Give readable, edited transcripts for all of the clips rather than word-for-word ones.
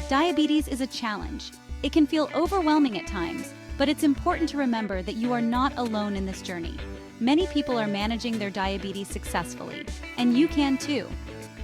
Diabetes is a challenge. It can feel overwhelming at times, but it's important to remember that you are not alone in this journey. Many people are managing their diabetes successfully, and you can too.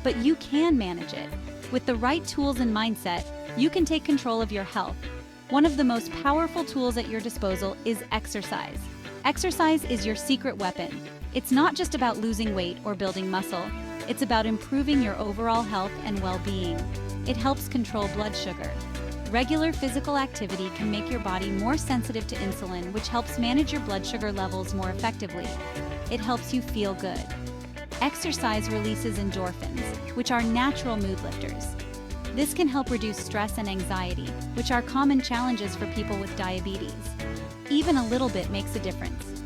But you can manage it. With the right tools and mindset, you can take control of your health. One of the most powerful tools at your disposal is exercise. Exercise is your secret weapon. It's not just about losing weight or building muscle. It's about improving your overall health and well-being. It helps control blood sugar. Regular physical activity can make your body more sensitive to insulin, which helps manage your blood sugar levels more effectively. It helps you feel good. Exercise releases endorphins, which are natural mood lifters. This can help reduce stress and anxiety, which are common challenges for people with diabetes. Even a little bit makes a difference.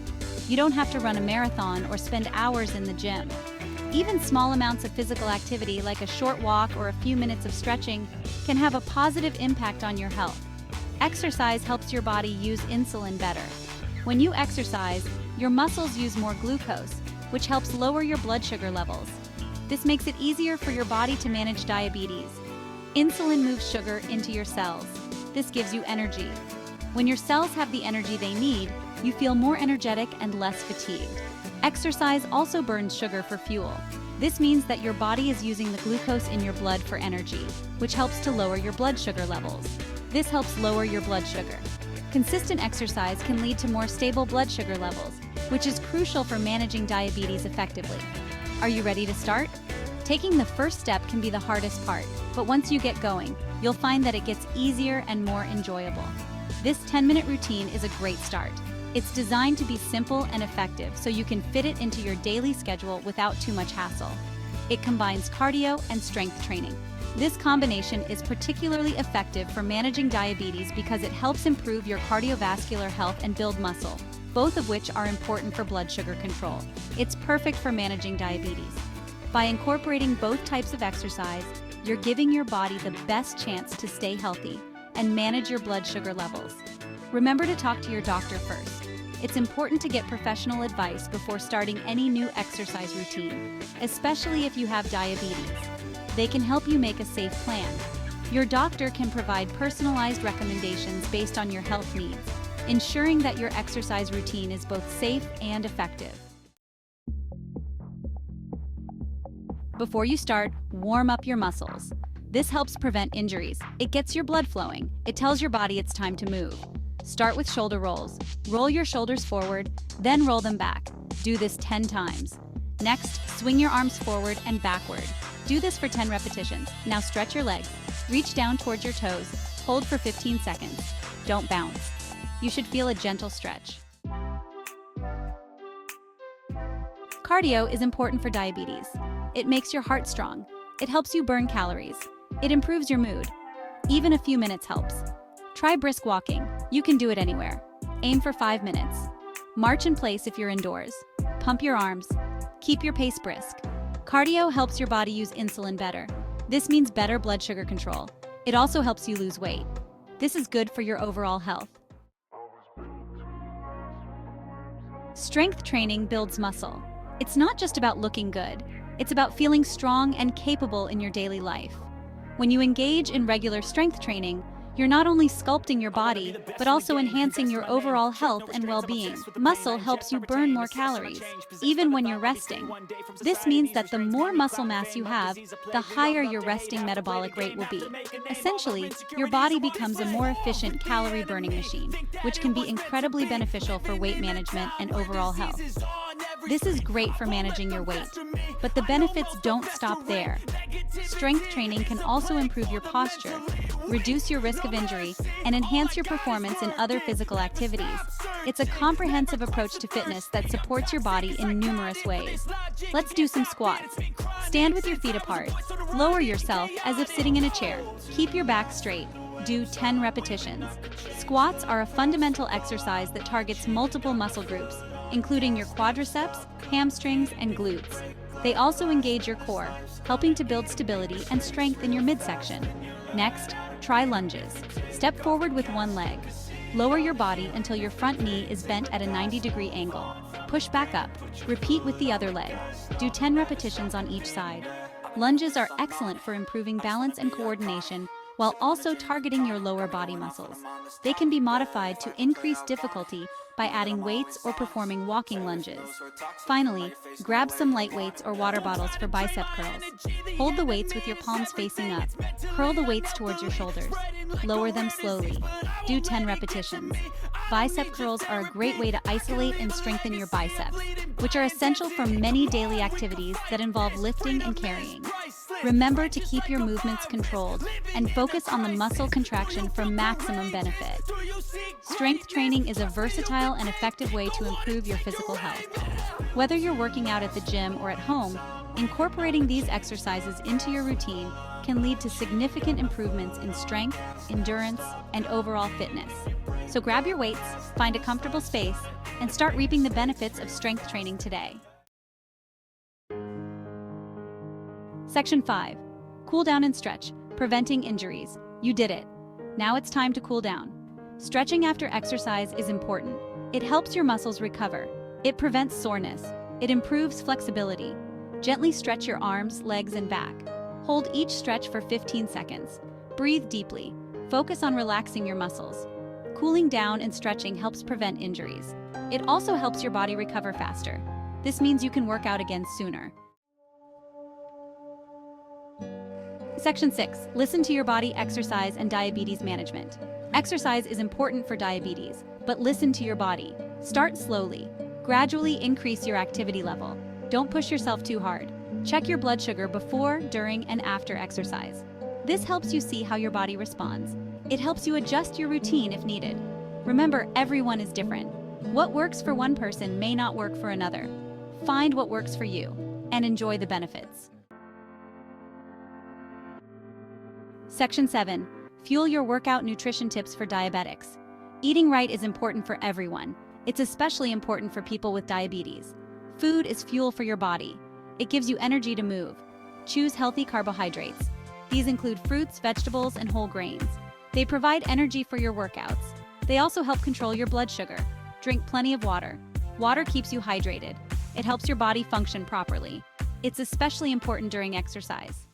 You don't have to run a marathon or spend hours in the gym. Even small amounts of physical activity, like a short walk or a few minutes of stretching, can have a positive impact on your health. Exercise helps your body use insulin better. When you exercise, your muscles use more glucose, which helps lower your blood sugar levels. This makes it easier for your body to manage diabetes. Insulin moves sugar into your cells. This gives you energy. When your cells have the energy they need, you feel more energetic and less fatigued. Exercise also burns sugar for fuel. This means that your body is using the glucose in your blood for energy, which helps to lower your blood sugar levels. This helps lower your blood sugar. Consistent exercise can lead to more stable blood sugar levels, which is crucial for managing diabetes effectively. Are you ready to start? Taking the first step can be the hardest part, but once you get going, you'll find that it gets easier and more enjoyable. This 10-minute routine is a great start. It's designed to be simple and effective so you can fit it into your daily schedule without too much hassle. It combines cardio and strength training. This combination is particularly effective for managing diabetes because it helps improve your cardiovascular health and build muscle, both of which are important for blood sugar control. It's perfect for managing diabetes. By incorporating both types of exercise, you're giving your body the best chance to stay healthy and manage your blood sugar levels. Remember to talk to your doctor first. It's important to get professional advice before starting any new exercise routine, especially if you have diabetes. They can help you make a safe plan. Your doctor can provide personalized recommendations based on your health needs, ensuring that your exercise routine is both safe and effective. Before you start, warm up your muscles. This helps prevent injuries. It gets your blood flowing. It tells your body it's time to move. Start with shoulder rolls. Roll your shoulders forward, then roll them back. Do this 10 times. Next, swing your arms forward and backward. Do this for 10 repetitions. Now stretch your legs. Reach down towards your toes. Hold for 15 seconds. Don't bounce. You should feel a gentle stretch. Cardio is important for diabetes. It makes your heart strong. It helps you burn calories. It improves your mood. Even a few minutes helps. Try brisk walking. You can do it anywhere. Aim for 5 minutes. March in place if you're indoors. Pump your arms. Keep your pace brisk. Cardio helps your body use insulin better. This means better blood sugar control. It also helps you lose weight. This is good for your overall health. Strength training builds muscle. It's not just about looking good. It's about feeling strong and capable in your daily life. When you engage in regular strength training, you're not only sculpting your body, but also enhancing your overall health and well-being. Muscle helps you burn more calories, even when you're resting. This means that the more muscle mass you have, the higher your resting metabolic rate will be. Essentially, your body becomes a more efficient calorie-burning machine, which can be incredibly beneficial for weight management and overall health. This is great for managing your weight, but the benefits don't stop there. Strength training can also improve your posture, reduce your risk of injury, and enhance your performance in other physical activities. It's a comprehensive approach to fitness that supports your body in numerous ways. Let's do some squats. Stand with your feet apart. Lower yourself as if sitting in a chair. Keep your back straight. Do 10 repetitions. Squats are a fundamental exercise that targets multiple muscle groups, including your quadriceps, hamstrings, and glutes. They also engage your core, helping to build stability and strength in your midsection. Next, try lunges. Step forward with one leg. Lower your body until your front knee is bent at a 90-degree angle. Push back up. Repeat with the other leg. Do 10 repetitions on each side. Lunges are excellent for improving balance and coordination while also targeting your lower body muscles. They can be modified to increase difficulty by adding weights or performing walking lunges. Finally, grab some light weights or water bottles for bicep curls. Hold the weights with your palms facing up. Curl the weights towards your shoulders. Lower them slowly. Do 10 repetitions. Bicep curls are a great way to isolate and strengthen your biceps, which are essential for many daily activities that involve lifting and carrying. Remember to keep your movements controlled and focus on the muscle contraction for maximum benefit. Strength training is a versatile and effective way to improve your physical health. Whether you're working out at the gym or at home, incorporating these exercises into your routine can lead to significant improvements in strength, endurance, and overall fitness. So grab your weights, find a comfortable space, and start reaping the benefits of strength training today. Section 5. Cool down and stretch, preventing injuries. You did it. Now it's time to cool down. Stretching after exercise is important. It helps your muscles recover. It prevents soreness. It improves flexibility. Gently stretch your arms, legs, and back. Hold each stretch for 15 seconds. Breathe deeply. Focus on relaxing your muscles. Cooling down and stretching helps prevent injuries. It also helps your body recover faster. This means you can work out again sooner. Section 6. Listen to your body, exercise, and diabetes management. Exercise is important for diabetes, but listen to your body. Start slowly. Gradually increase your activity level. Don't push yourself too hard. Check your blood sugar before, during, and after exercise. This helps you see how your body responds. It helps you adjust your routine if needed. Remember, everyone is different. What works for one person may not work for another. Find what works for you and enjoy the benefits. Section 7. Fuel your workout nutrition tips for diabetics. Eating right is important for everyone. It's especially important for people with diabetes. Food is fuel for your body. It gives you energy to move. Choose healthy carbohydrates. These include fruits, vegetables, and whole grains. They provide energy for your workouts. They also help control your blood sugar. Drink plenty of water. Water keeps you hydrated. It helps your body function properly. It's especially important during exercise.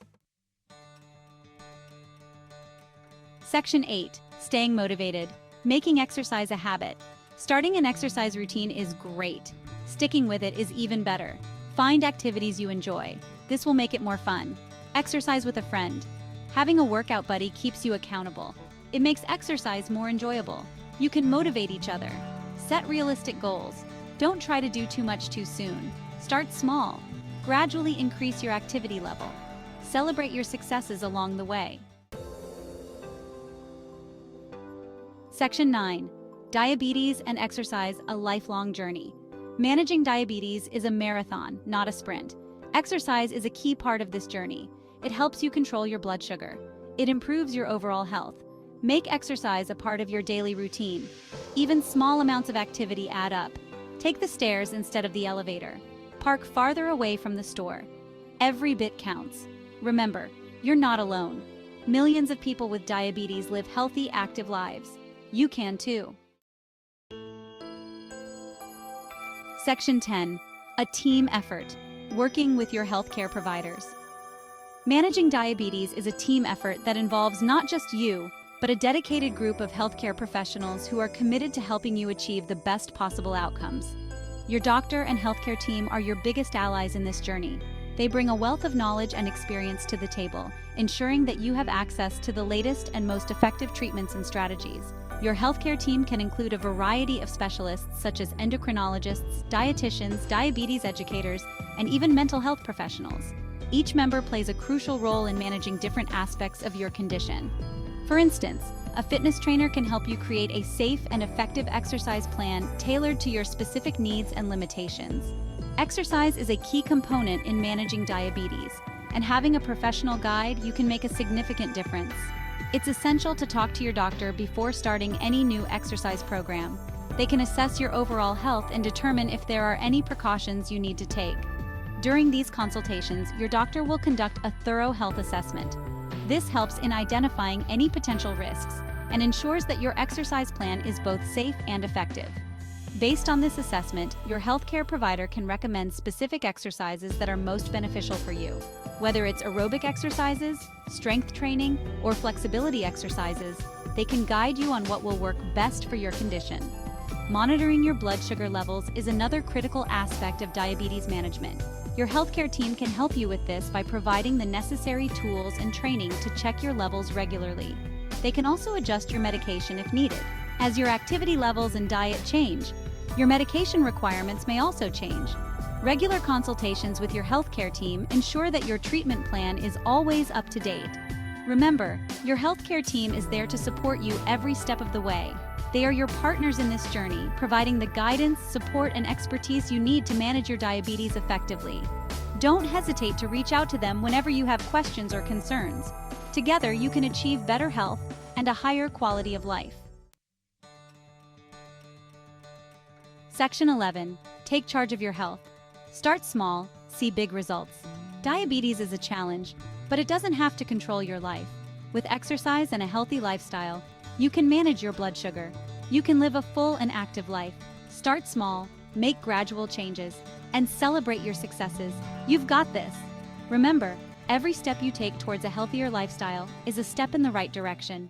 Section 8. Staying motivated. Making exercise a habit. Starting an exercise routine is great. Sticking with it is even better. Find activities you enjoy. This will make it more fun. Exercise with a friend. Having a workout buddy keeps you accountable. It makes exercise more enjoyable. You can motivate each other. Set realistic goals. Don't try to do too much too soon. Start small. Gradually increase your activity level. Celebrate your successes along the way. Section 9. Diabetes and exercise, a lifelong journey. Managing diabetes is a marathon, not a sprint. Exercise is a key part of this journey. It helps you control your blood sugar. It improves your overall health. Make exercise a part of your daily routine. Even small amounts of activity add up. Take the stairs instead of the elevator. Park farther away from the store. Every bit counts. Remember, you're not alone. Millions of people with diabetes live healthy, active lives. You can too. Section 10. A team effort. Working with your healthcare providers. Managing diabetes is a team effort that involves not just you, but a dedicated group of healthcare professionals who are committed to helping you achieve the best possible outcomes. Your doctor and healthcare team are your biggest allies in this journey. They bring a wealth of knowledge and experience to the table, ensuring that you have access to the latest and most effective treatments and strategies. Your healthcare team can include a variety of specialists such as endocrinologists, dietitians, diabetes educators, and even mental health professionals. Each member plays a crucial role in managing different aspects of your condition. For instance, a fitness trainer can help you create a safe and effective exercise plan tailored to your specific needs and limitations. Exercise is a key component in managing diabetes, and having a professional guide, you can make a significant difference. It's essential to talk to your doctor before starting any new exercise program. They can assess your overall health and determine if there are any precautions you need to take. During these consultations, your doctor will conduct a thorough health assessment. This helps in identifying any potential risks and ensures that your exercise plan is both safe and effective. Based on this assessment, your healthcare provider can recommend specific exercises that are most beneficial for you. Whether it's aerobic exercises, strength training, or flexibility exercises, they can guide you on what will work best for your condition. Monitoring your blood sugar levels is another critical aspect of diabetes management. Your healthcare team can help you with this by providing the necessary tools and training to check your levels regularly. They can also adjust your medication if needed. As your activity levels and diet change, your medication requirements may also change. Regular consultations with your healthcare team ensure that your treatment plan is always up to date. Remember, your healthcare team is there to support you every step of the way. They are your partners in this journey, providing the guidance, support, and expertise you need to manage your diabetes effectively. Don't hesitate to reach out to them whenever you have questions or concerns. Together, you can achieve better health and a higher quality of life. Section 11. Take charge of your health. Start small, see big results. Diabetes is a challenge, but it doesn't have to control your life. With exercise and a healthy lifestyle, you can manage your blood sugar. You can live a full and active life. Start small, make gradual changes, and celebrate your successes. You've got this. Remember, every step you take towards a healthier lifestyle is a step in the right direction.